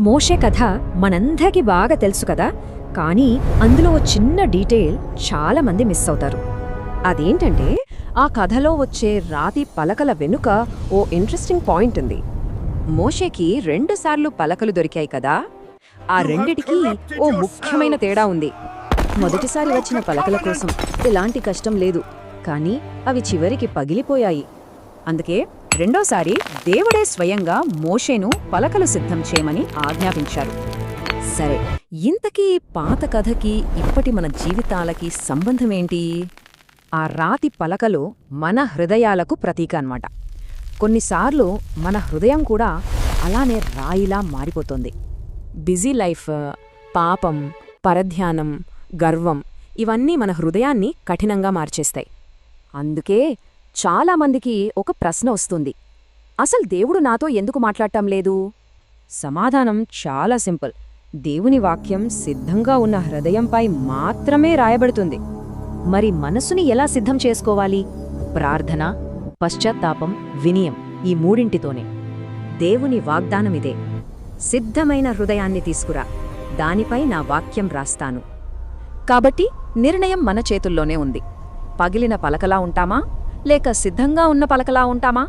మోషే కథ మనందరికీ బాగా తెలుసు కదా, కానీ అందులో ఓ చిన్న డీటెయిల్ చాలామంది మిస్ అవుతారు. అదేంటంటే ఆ కథలో వచ్చే రాతి పలకల వెనుక ఓ ఇంట్రెస్టింగ్ పాయింట్ ఉంది. మోషేకి 2 సార్లు పలకలు దొరికాయి కదా, ఆ రెండిటికీ ఓ ముఖ్యమైన తేడా ఉంది. మొదటిసారి వచ్చిన పలకల కోసం ఎలాంటి కష్టం లేదు, కానీ అవి చివరికి పగిలిపోయాయి. అందుకే రెండోసారి దేవుడే స్వయంగా మోషేను పలకలు సిద్ధం చేయమని ఆజ్ఞాపించారు. సరే, ఇంతకీ పాత కథకి ఇప్పటి మన జీవితాలకి సంబంధమేంటి? ఆ రాతి పలకలు మన హృదయాలకు ప్రతీక అన్నమాట. కొన్నిసార్లు మన హృదయం కూడా అలానే రాయిలా మారిపోతుంది. బిజీ లైఫ్, పాపం, పరధ్యానం, గర్వం ఇవన్నీ మన హృదయాన్ని కఠినంగా మార్చేస్తాయి. అందుకే చాలామందికి ఒక ప్రశ్న వస్తుంది, అసలు దేవుడు నాతో ఎందుకు మాట్లాడటం లేదు? సమాధానం చాలా సింపుల్. దేవుని వాక్యం సిద్ధంగా ఉన్న హృదయంపై మాత్రమే రాయబడుతుంది. మరి మనసుని ఎలా సిద్ధం చేసుకోవాలి? ప్రార్థన, పశ్చాత్తాపం, వినయం, ఈ మూడింటితోనే. దేవుని వాగ్దానమిదే, సిద్ధమైన హృదయాన్ని తీసుకురా, దానిపై నా వాక్యం రాస్తాను. కాబట్టి నిర్ణయం మన చేతుల్లోనే ఉంది. పగిలిన పలకలా ఉంటామా, లేక సిద్ధంగా ఉన్న పలకలా ఉంటామా?